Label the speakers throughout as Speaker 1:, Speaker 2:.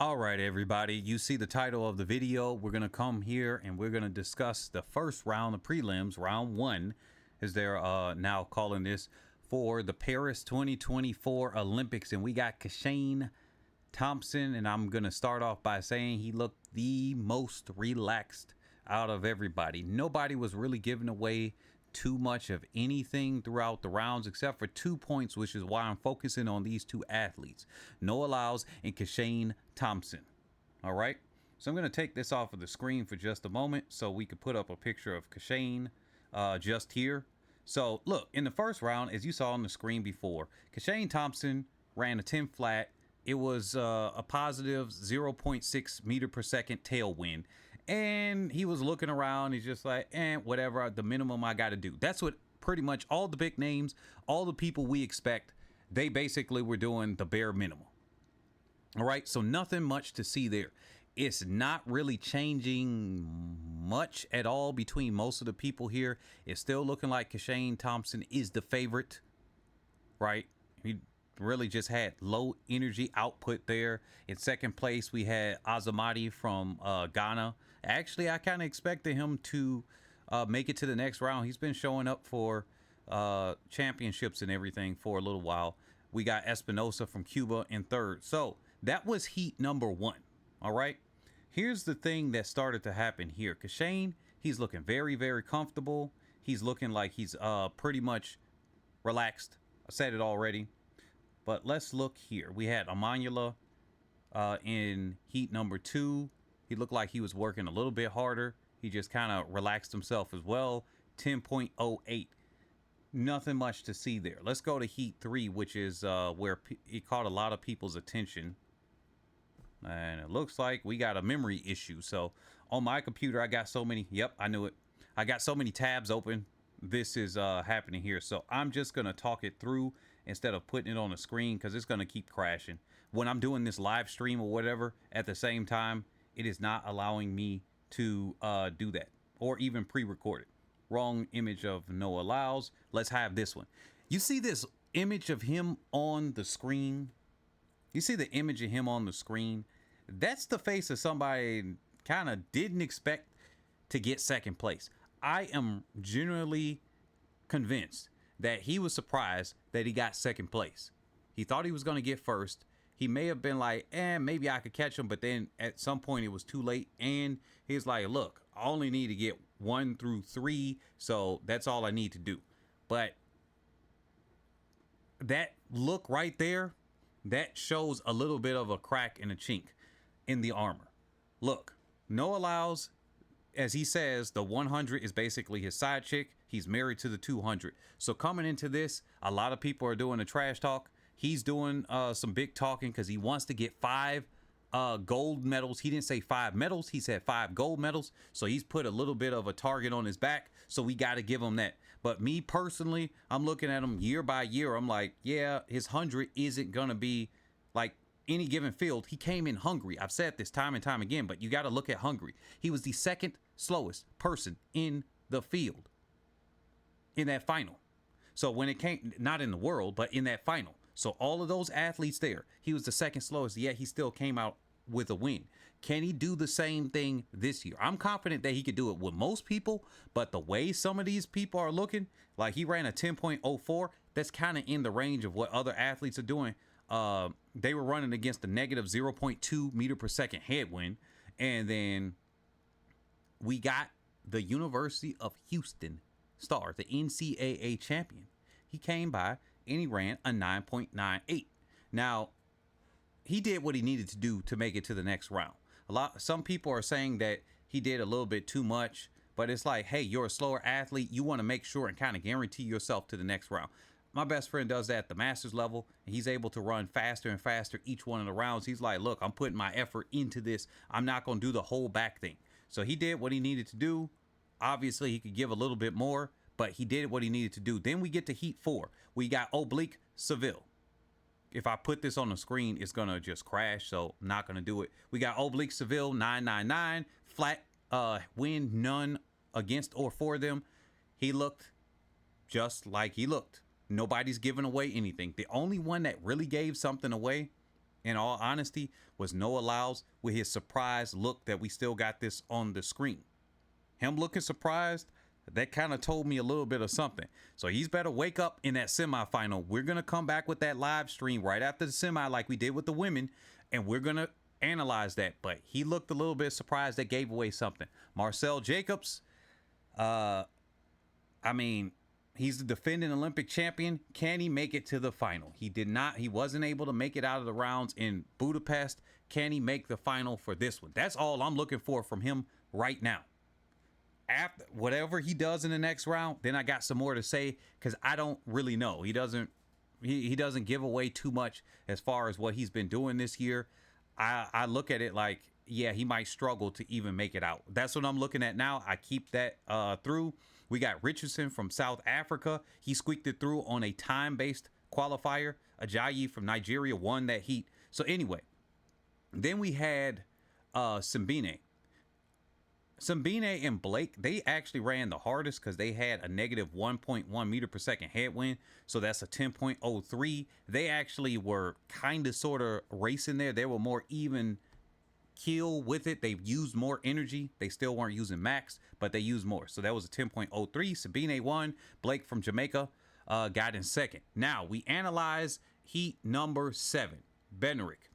Speaker 1: All right, everybody, you see the title of the video. We're going to come here and we're going to discuss the first round of prelims, round one, as they're now calling this, for the Paris 2024 Olympics. And we got Kishane, Thompson, and I'm going to start off by saying he looked the most relaxed out of everybody. Nobody was really giving away too much of anything throughout the rounds except for 2 points, which is why I'm focusing on these two athletes, Noah Lyles and Kishane Thompson. All right, so I'm going to take this off of the screen for just a moment so we could put up a picture of Kishane just here. So look, in the first round, as you saw on the screen before, Kishane Thompson ran a 10 flat. It was a positive 0.6 meter per second tailwind. And he was looking around. He's just like, whatever, the minimum I got to do. That's what pretty much all the big names, all the people we expect, they basically were doing the bare minimum. All right, so nothing much to see there. It's not really changing much at all between most of the people here. It's still looking like Kishane Thompson is the favorite, right? He really just had low energy output there. In second place, we had Azamati from Ghana. Actually, I kind of expected him to make it to the next round. He's been showing up for championships and everything for a little while. We got Espinosa from Cuba in third. So that was heat number one. All right. Here's the thing that started to happen here. Kishane, he's looking very, very comfortable. He's looking like he's pretty much relaxed. I said it already. But let's look here. We had Amanula in heat number two. He looked like he was working a little bit harder. He just kind of relaxed himself as well. 10.08. Nothing much to see there. Let's go to heat three, which is where he caught a lot of people's attention. And it looks like we got a memory issue. So on my computer, I got so many. Yep, I knew it. I got so many tabs open. This is happening here. So I'm just going to talk it through instead of putting it on the screen because it's going to keep crashing. When I'm doing this live stream or whatever at the same time, it is not allowing me to do that or even pre-record it. Wrong image of Noah Lyles. Let's have this one. You see this image of him on the screen? You see the image of him on the screen? That's the face of somebody kind of didn't expect to get second place. I am genuinely convinced that he was surprised that he got second place. He thought he was going to get first. He may have been like, maybe I could catch him. But then at some point it was too late. And he's like, look, I only need to get 1 through 3. So that's all I need to do. But that look right there, that shows a little bit of a crack and a chink in the armor. Look, Noah Lyles, as he says, the 100 is basically his side chick. He's married to the 200. So coming into this, a lot of people are doing the trash talk. He's doing some big talking because he wants to get 5 gold medals. He didn't say 5 medals. He said 5 gold medals. So he's put a little bit of a target on his back. So we got to give him that. But me personally, I'm looking at him year by year. I'm like, yeah, his 100 isn't going to be like any given field. He came in hungry. I've said this time and time again, but you got to look at hungry. He was the second slowest person in the field in that final. So when it came, not in the world, but in that final. So all of those athletes there, he was the second slowest, yet he still came out with a win. Can he do the same thing this year? I'm confident that he could do it with most people, but the way some of these people are looking, like he ran a 10.04, that's kind of in the range of what other athletes are doing. They were running against a negative 0.2 meter per second headwind. And then we got the University of Houston star, the NCAA champion. He came by and he ran a 9.98. Now, he did what he needed to do to make it to the next round. Some people are saying that he did a little bit too much, but it's like, hey, you're a slower athlete. You want to make sure and kind of guarantee yourself to the next round. My best friend does that at the master's level, and he's able to run faster and faster each one of the rounds. He's like, look, I'm putting my effort into this. I'm not going to do the whole back thing. So he did what he needed to do. Obviously, he could give a little bit more, but he did what he needed to do. Then we get to heat 4. We got Oblique Seville. If I put this on the screen, it's going to just crash, so I'm not going to do it. We got Oblique Seville, 999, flat win, none against or for them. He looked just like he looked. Nobody's giving away anything. The only one that really gave something away in all honesty, was Noah Lyles with his surprised look that we still got this on the screen. Him looking surprised, that kind of told me a little bit of something. So he's better wake up in that semifinal. We're going to come back with that live stream right after the semi like we did with the women, and we're going to analyze that. But he looked a little bit surprised. That gave away something. Marcel Jacobs, I mean, he's the defending Olympic champion. Can he make it to the final? He did not. He wasn't able to make it out of the rounds in Budapest. Can he make the final for this one? That's all I'm looking for from him right now. After whatever he does in the next round, then I got some more to say, because I don't really know. He doesn't give away too much as far as what he's been doing this year. I look at it like, yeah, he might struggle to even make it out. That's what I'm looking at now. I keep that through. We got Richardson from South Africa. He squeaked it through on a time-based qualifier. Ajayi from Nigeria won that heat. So anyway, then we had Simbine and Blake. They actually ran the hardest because they had a negative 1.1 meter per second headwind. So that's a 10.03. They actually were kind of sort of racing there. They were more even keel with it. They used more energy. They still weren't using max, but they used more. So that was a 10.03. Sabine won. Blake from Jamaica got in second. Now we analyze heat number 7, Bednarik.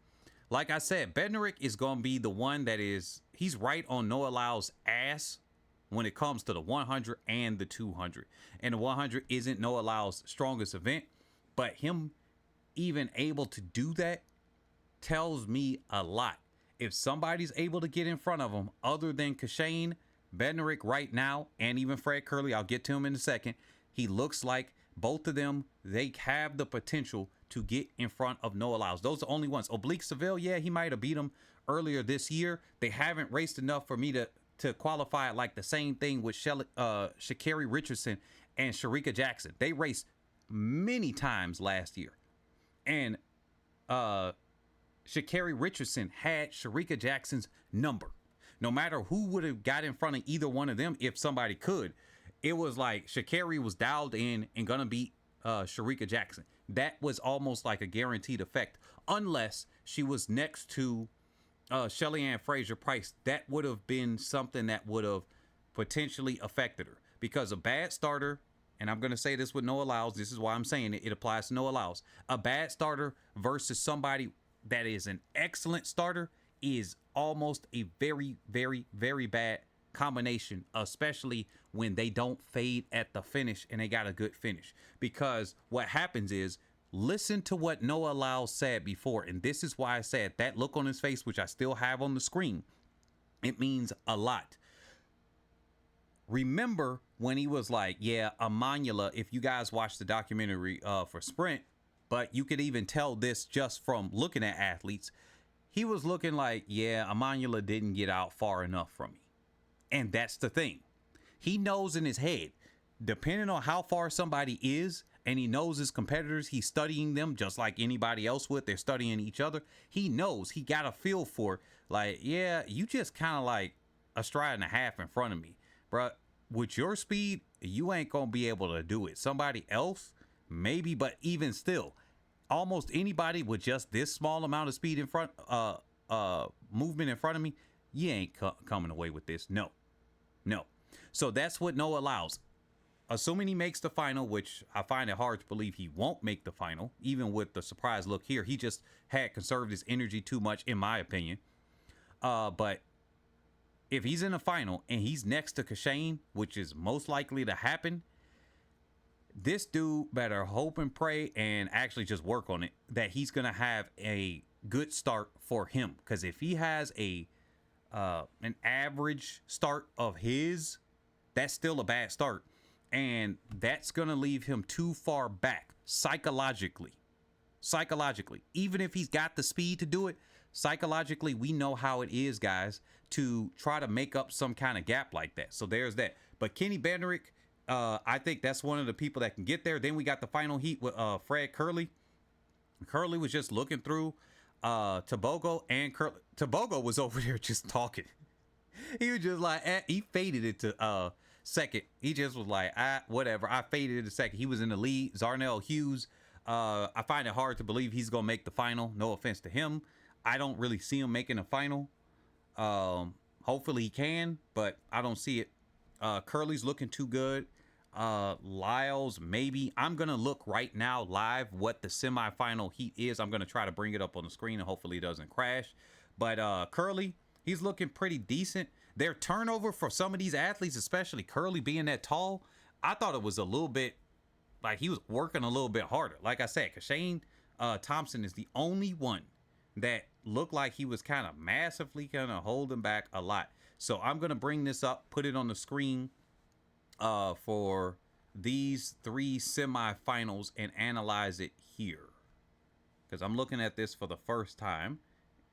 Speaker 1: Like I said, Bednarik is going to be the one that he's right on Noah Lyles' ass when it comes to the 100 and the 200. And the 100 isn't Noah Lyles' strongest event, but him even able to do that tells me a lot. If somebody's able to get in front of him other than Kishane, Bednarik right now, and even Fred Kerley, I'll get to him in a second, he looks like both of them, they have the potential to get in front of Noah Lyles. Those are the only ones. Oblique Seville, yeah, he might have beat him earlier this year. They haven't raced enough for me to qualify it like the same thing with Sha'Carri Richardson and Shericka Jackson. They raced many times last year. And Sha'Carri Richardson had Shericka Jackson's number. No matter who would have got in front of either one of them, if somebody could, it was like Sha'Carri was dialed in and gonna beat Shericka Jackson. That was almost like a guaranteed effect, unless she was next to Shelly Ann Fraser-Price. That would have been something that would have potentially affected her, because a bad starter, and I'm going to say this with Noah Lyles, this is why I'm saying it applies to Noah Lyles, a bad starter versus somebody that is an excellent starter is almost a very, very, very bad combination, especially when they don't fade at the finish and they got a good finish. Because what happens is, listen to what Noah Lyles said before, and this is why I said that look on his face, which I still have on the screen, it means a lot. Remember when he was like, yeah, Amanula, if you guys watch the documentary for Sprint, but you could even tell this just from looking at athletes, he was looking like, yeah, Amanula didn't get out far enough from me. And that's the thing. He knows in his head, depending on how far somebody is, and he knows his competitors, he's studying them just like anybody else would. They're studying each other. He knows, he got a feel for, like, yeah, you just kind of like a stride and a half in front of me. Bruh, with your speed, you ain't going to be able to do it. Somebody else, maybe, but even still, almost anybody with just this small amount of speed in front, movement in front of me, you ain't coming away with this. No. So that's what Noah Lyles, assuming he makes the final, which I find it hard to believe he won't make the final, even with the surprise look here. He just had conserved his energy too much, in my opinion. But if he's in the final and he's next to Kishane, which is most likely to happen, this dude better hope and pray and actually just work on it that he's going to have a good start for him. Because if he has an average start of his, that's still a bad start, and that's gonna leave him too far back psychologically. Even if he's got the speed to do it, psychologically, we know how it is, guys, to try to make up some kind of gap like that. So there's that. But Kenny Bednarik, I think that's one of the people that can get there. Then we got the final heat with Fred Kerley. Kerley was just looking through Tobogo, and Tobogo was over there just talking. He was just like, he faded it to second. He just was like, whatever. I faded it to second. He was in the lead. Zarnell Hughes I find it hard to believe he's gonna make the final. No offense to him, I don't really see him making a final. Hopefully he can, but I don't see it. Kerley's looking too good. Lyles, maybe. I'm gonna look right now live what the semifinal heat is. I'm gonna try to bring it up on the screen and hopefully it doesn't crash. But Kerley, he's looking pretty decent. Their turnover for some of these athletes, especially Kerley being that tall, I thought it was a little bit like he was working a little bit harder. Like I said, Kishane Thompson is the only one that looked like he was kind of massively kind of holding back a lot. So I'm gonna bring this up, put it on the screen for these three semifinals and analyze it here, because I'm looking at this for the first time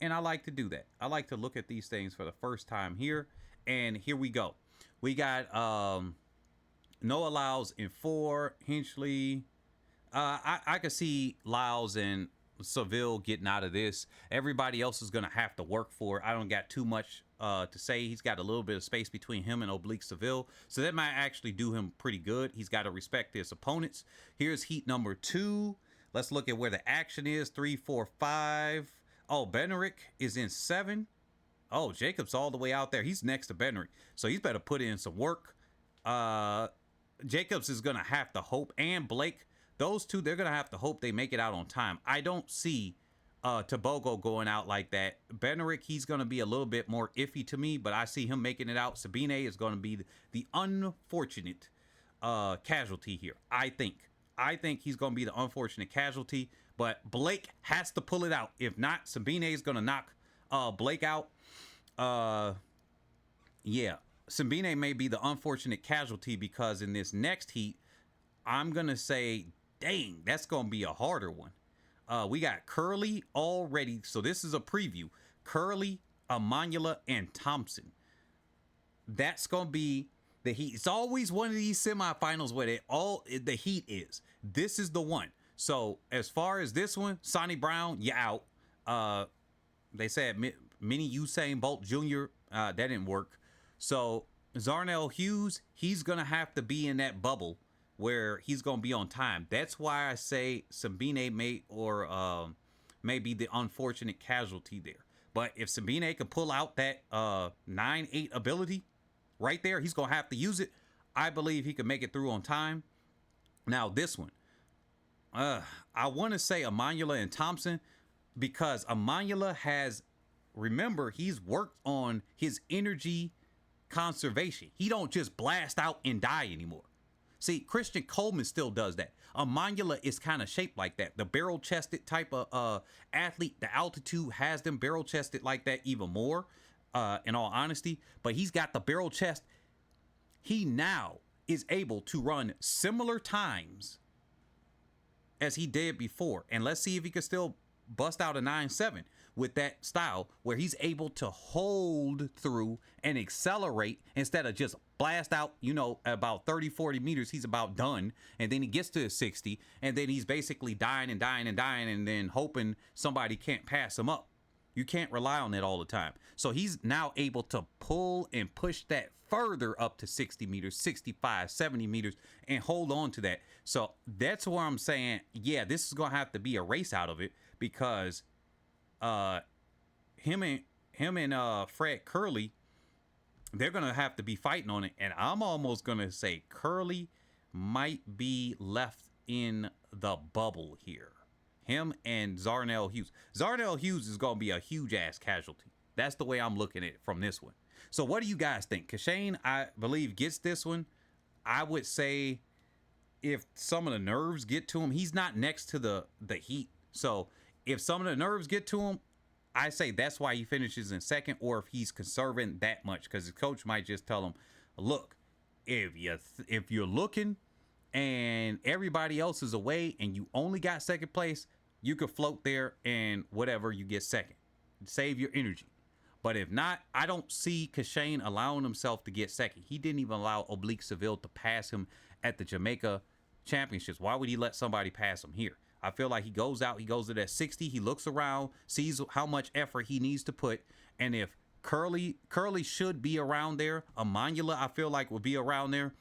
Speaker 1: and I like to do that. I like to look at these things for the first time here. And here we go. We got Noah Lyles in 4, Hinchley. I could see Lyles and Seville getting out of this. Everybody else is gonna have to work for it. I don't got too much to say. He's got a little bit of space between him and Oblique Seville, so that might actually do him pretty good. He's got to respect his opponents. Here's heat number 2. Let's look at where the action is. 3, 4, 5. Oh, Benerick is in 7. Oh, Jacob's all the way out there. He's next to Benerick, so he's better put in some work. Jacobs is gonna have to hope, and Blake, those two, they're gonna have to hope they make it out on time. I don't see Tobogo going out like that. Benerick, he's gonna be a little bit more iffy to me, but I see him making it out. Sabine is gonna be the unfortunate casualty here. I think he's gonna be the unfortunate casualty, but Blake has to pull it out. If not, Sabine is gonna knock Blake out. Yeah, Sabine may be the unfortunate casualty, because in this next heat, I'm gonna say, dang, that's gonna be a harder one. We got Kerley already, so this is a preview. Kerley, Amanula, and Thompson. That's gonna be the heat. It's always one of these semifinals where the heat is. This is the one. So as far as this one, Sonny Brown, you out. They said mini Usain Bolt Jr. That didn't work. So Zarnell Hughes, he's gonna have to be in that bubble where he's gonna be on time. That's why I say Sabine may be the unfortunate casualty there. But if Sabine can pull out that 9-8 ability right there, he's gonna have to use it. I believe he can make it through on time. Now this one, I want to say Amanula and Thompson, because Amanula has, remember, he's worked on his energy conservation. He don't just blast out and die anymore. See, Christian Coleman still does that. Amanula is kind of shaped like that. The barrel-chested type of athlete, the altitude has them barrel-chested like that even more, in all honesty. But he's got the barrel chest. He now is able to run similar times as he did before. And let's see if he can still bust out a 9-7 with that style, where he's able to hold through and accelerate instead of just blast out, about 30-40 meters. He's about done, and then he gets to 60, and then he's basically dying and then hoping somebody can't pass him up. You can't rely on that all the time. So he's now able to pull and push that further up to 60 meters, 65, 70 meters, and hold on to that. So that's where I'm saying, yeah, this is gonna have to be a race out of it, because him and Fred Kerley, they're gonna have to be fighting on it. And I'm almost gonna say Kerley might be left in the bubble here. Him and Zarnell Hughes. Zarnell Hughes is gonna be a huge ass casualty. That's the way I'm looking at it from this one. So what do you guys think? Kishane, I believe, gets this one. I would say if some of the nerves get to him, he's not next to the heat. So if some of the nerves get to him, I say that's why he finishes in second, or if he's conserving that much, because his coach might just tell him, look, if you're looking and everybody else is away and you only got second place, you could float there and whatever, you get second. Save your energy. But if not, I don't see Kishane allowing himself to get second. He didn't even allow Oblique Seville to pass him at the Jamaica Championships. Why would he let somebody pass him here? I feel like he goes out, he goes to that 60, he looks around, sees how much effort he needs to put, and if Kerley should be around there, Amanula, I feel like, will be around there,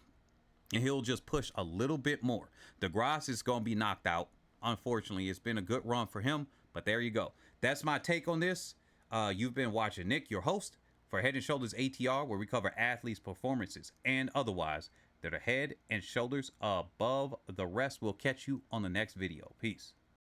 Speaker 1: and he'll just push a little bit more. DeGrasse is going to be knocked out. unfortunately. It's been a good run for him, but there you go. That's my take on this. You've been watching Nick, your host, for Head and Shoulders ATR, where we cover athletes' performances and otherwise that are head and shoulders above the rest. We'll catch you on the next video. Peace.